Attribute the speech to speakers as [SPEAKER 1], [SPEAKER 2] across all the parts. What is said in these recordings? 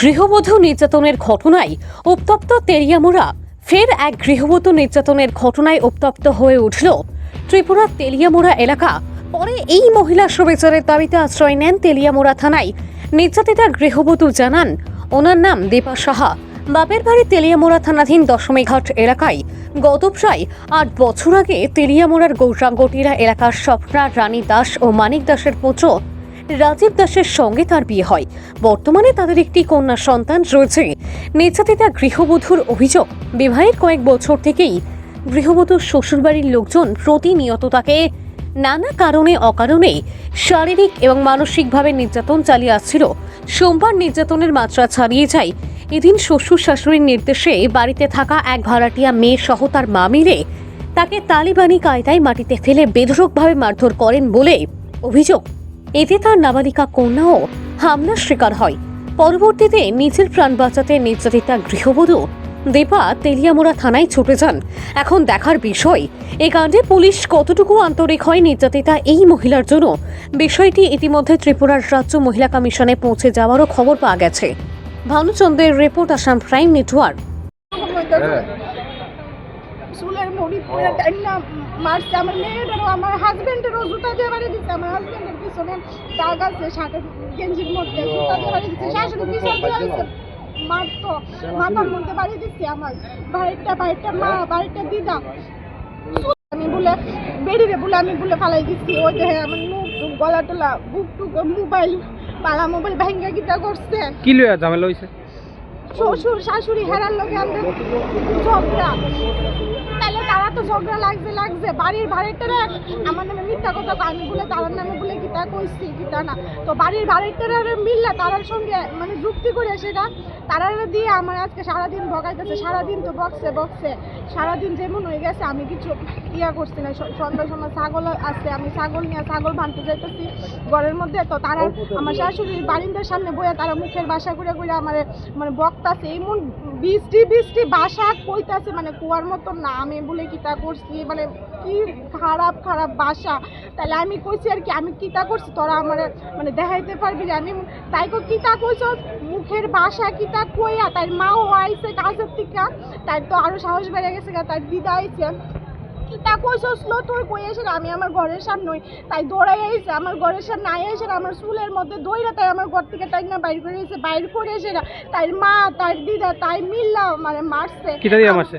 [SPEAKER 1] গৃহবধূ নির্যাতনের ঘটনায় উত্তপ্ত তেলিয়ামুড়া। ফের এক গৃহবধূ নির্যাতনের ঘটনায় উত্তপ্ত হয়ে উঠল ত্রিপুরার তেলিয়ামুড়া এলাকা। পরে এই মহিলা সুবিচারের দাবিতে আশ্রয় নেন তেলিয়ামুড়া থানায়। নির্যাতিতা গৃহবধূ জানান, ওনার নাম দীপা সাহা। বাপের বাড়ি তেলিয়ামুড়া থানাধীন দশমীঘাট এলাকায়। গত প্রায় 8 বছর আগে তেলিয়ামুড়ার গৌরাঙ্গটিরা এলাকার স্বপ্না রানী দাস ও মানিক দাসের পুত্র রাজীব দাসের সঙ্গে তার বিয়ে হয়। বর্তমানে তাদের একটি কন্যা সন্তান রয়েছে। নির্যাতিতা গৃহবধূর অভিযোগ, বিবাহের কয়েক বছর থেকেই গৃহবধূর শ্বশুরবাড়ির লোকজন প্রতিনিয়ত তাকে নানা কারণে অকারণে শারীরিক এবং মানসিকভাবে নির্যাতন চালিয়ে আসছিল। সোমবার নির্যাতনের মাত্রা ছাড়িয়ে যায়। এদিন শ্বশুর শাশুড়ির নির্দেশে বাড়িতে থাকা এক ভাড়াটিয়া মেয়ে সহ তার মা মিলে তাকে তালিবানি কায়দায় মাটিতে ফেলে বেধড়কভাবে মারধর করেন বলে অভিযোগ। এতে তার নাবালিকা কন্যাও হামলার শিকার হয়। পরবর্তীতে নিজের প্রাণ বাঁচাতে নির্যাতিতা গৃহবধূ দীপা তেলিয়ামুড়া থানায় ছুটে যান। এখন দেখার বিষয়, এ কাণ্ডে পুলিশ কতটুকু আন্তরিক হয় নির্যাতিতা এই মহিলার জন্য। বিষয়টি ইতিমধ্যে ত্রিপুরার রাজ্য মহিলা কমিশনে পৌঁছে যাওয়ারও খবর পাওয়া গেছে। ভানুচন্দ্রের রিপোর্ট, আসাম প্রাইম নেটওয়ার্ক।
[SPEAKER 2] চুলের মুড়ি পুরো টাইনা মারছে। আমার মেয়েটারও আমার হাজবেন্ডেরও জুতা দিয়ে বাড়ি দিচ্ছে। আমার হাজবেন্ডের পিছনে দাগ আছে, শার্টের গেঞ্জির মধ্যে জুতা দিয়ে বাড়ি দিচ্ছে। শাশুড়ি পিছন দিয়ে আসছে, মারতো, মাথার মধ্যে বাড়ি দিচ্ছে। আমার বাড়িটা মা, বাড়িটা দিদা। আমি বলে বেরিয়ে বলে আমি বলে ফালাই দিচ্ছি। ওই দেখে আমার মুখ টুক গলা টলা বুক টুক মোবাইল পালা মোবাইল ভেঙ্গা গীতা করছে।
[SPEAKER 3] কি লইয়া ঝামেলা হইছে?
[SPEAKER 2] শ্বশুর শাশুড়ি হেরার লোকে আমাদের ঝগড়া। তাহলে তারা তো ঝগড়া লাগছে বাড়ির ভাড়াটারা আমার নামে মিথ্যা কথা। আমি বলে তার নামে বলে গীতা কইছি, গীতা না তো বাড়ির ভাড়াটারা মিললে তারার সঙ্গে মানে যুক্তি করে সেটা তারা দিয়ে আমার আজকে সারাদিন ভগাইতেছে। সারাদিন তো বকছে সারাদিন যেমন হয়ে গেছে। আমি কিছু করছি না। সন্ধ্যার সময় ছাগল আছে, আমি ছাগল নিয়ে ছাগল ভাঙতে যাইতেছি ঘরের মধ্যে। তো তারা আমার শাশুড়ির বারিন্দার সামনে বইয়া তারা মুখের বাসা করে আমার মানে বক্তাছে। এমন বৃষ্টি বাসা কইতাছে, মানে কুয়ার মতো না। আমি বলে কিতা করছি, মানে কি খারাপ বাসা। তাহলে আমি কইছি আর কি, আমি কিতা করছি তোরা আমার মানে দেখাইতে পারবি। আমি তাই কিতা কইছ মুখের বাসা কিতা কইয়া। তাই মাও আইছে কাজের থেকে, তাই তো আরো সাহস বেড়ে গেছে। তার দিদা আইছে, কিতা কইছল তুই কই এসে। আমি আমার ঘরের সামনে তাই দৌড়াই আইছে। আমার ঘরের সামনে আই এসে আমার চুলের মধ্যে দইরা তাই আমার ঘর থেকে তাই না বাইর করে এসে তাই মা তাই দিদা তাই মিল্লা মানে মারছে।
[SPEAKER 3] কিতা দিয়া মারছে?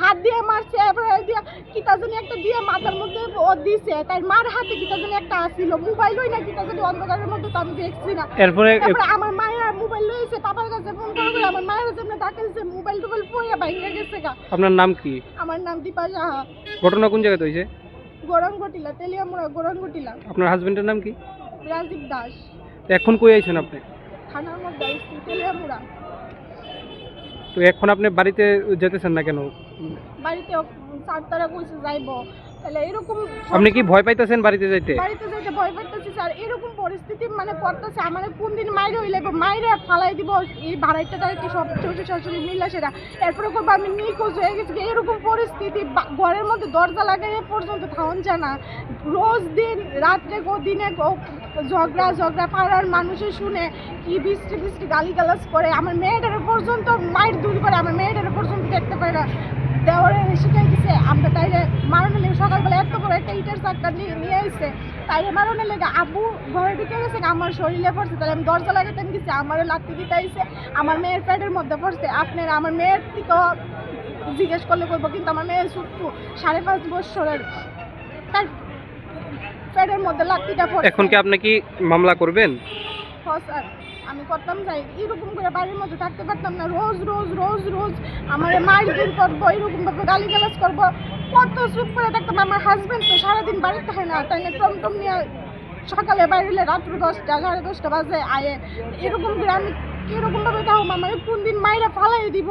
[SPEAKER 2] হাত দিয়ে মারছে। এবারে দিয়া কিতা জানি একটা দিয়ে মাথার মধ্যে ও দিছে। তাই মার হাতে কিতা জানি একটা আসিল, মোবাইল হই না কিতা জানি অন্ধকারের মধ্যে, তো আমি দেখছি না।
[SPEAKER 3] এরপরে
[SPEAKER 2] আমার মায়ের মোবাইল লইছে, পাপার কাছে ফোন করে আমার মায়ের জন্য ডাকেছে, মোবাইল টোবাইল পড়ে বাইরে গেছে গা।
[SPEAKER 3] আপনার নাম কি?
[SPEAKER 2] আমার নাম দীপা সাহা।
[SPEAKER 3] ঘটনা কোন জায়গায় হইছে?
[SPEAKER 2] গৌরাঙ্গটিলা, তেলিয়ামুড়া গৌরাঙ্গটিলা।
[SPEAKER 3] আপনার হাজবেন্ডের নাম কি?
[SPEAKER 2] রাজীব দাস।
[SPEAKER 3] এখন কই আইছেন আপনি?
[SPEAKER 2] থানার মধ্যে আইছি, তেলিয়ামুড়া।
[SPEAKER 3] তো এখন আপনি বাড়িতে যেতেছেন না কেন?
[SPEAKER 2] বাড়িতে স্যার তারা কইছে যাইব। তাহলে এরকম
[SPEAKER 3] আপনি কি ভয় পাইতেছেন বাড়িতে যাইতে?
[SPEAKER 2] বাড়িতে যাইতে ভয় পাইতেছি স্যার। এরকম পরিস্থিতি মানে করতেছে আমার কোন দিন মাইরে হইলে মাইরে ফালাই দিব। এই ভাড়াইটা কি সব শ্বশুর শাশুড়ি মিললে সেটা এরপরে করবো। আমি নিখোঁজ হয়ে গেছি। এরকম পরিস্থিতি ঘরের মধ্যে দরজা লাগাই পর্যন্ত থাউন যায় না। রোজ দিন রাত্রে দিনে ঝগড়া পাড়ার মানুষের শুনে কি বৃষ্টি গালিগালাজ করে। আমার মেয়েটার পর্যন্ত মায়ের দূর করে, আমার মেয়েটার পর্যন্ত দেখতে পাই না। দেওয়ারে শিখাই দিছে আমরা তাইলে মারণের লেগে সকালবেলা এত বড় একটা ইটের চাক্কা নিয়ে আসছে। তাইলে মারণের লেগে আবু ঘরে ঢুকে গেছে, আমার শরীরে পড়ছে। তাহলে আমি দরজা লাগাতে গেছি, আমারও লাত্তি দিতে আইছে। আমার মেয়ের পেটের মধ্যে পড়ছে। আপনার আমার মেয়ের থেকে জিজ্ঞেস করলে করবো, কিন্তু আমার মেয়ের ছোট্ট 5.5 বছরের, তার পেটের মধ্যে লাত্তিটা পড়ছে।
[SPEAKER 3] এখন কি আপনি কি মামলা করবেন?
[SPEAKER 2] হ্যাঁ স্যার, আমি করতাম যাই। এরকম করে বাড়ির মধ্যে থাকতে পারতাম না। রোজ আমার মারধর করবো, এরকম ভাবে গালিগালাজ করবো। কত চুপ করে থাকতাম। আমার হাজবেন্ড তো সারাদিন বাড়িতে থাকে না, তাই না টমটম নিয়ে সকালে বাইরে রাত্র 10টা 10:30 বাজে আয়ে। এরকম করে আমি কিরকম ভাবে তাও আমার কোন দিন মাইরা ফালাই দিব।